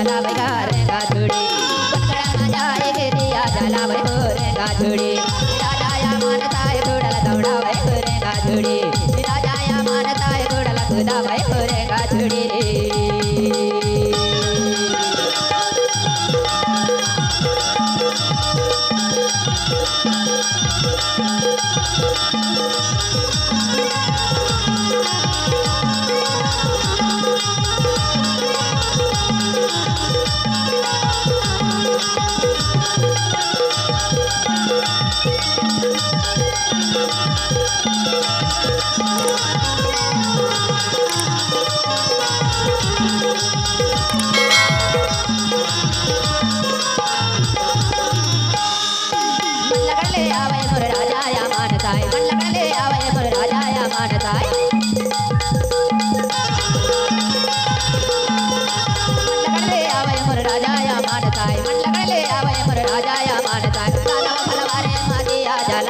जाला भाई करेगा छुड़ी बकड़ा ना जाए गिरिया जाला भाई करेगा छुड़ी राजा या मानता है घोड़ा दौड़ा भाई करेगा छुड़ी राजा या मानता है घोड़ा खुदा भाई करेगा छुड़ी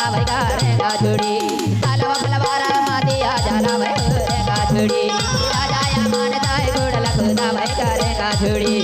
छुड़ी तालवा फलवारा मादिया जाला भाई करेगा छुड़ी राजा या मानता है घोड़ा खुदा भाई करेगा छुड़ी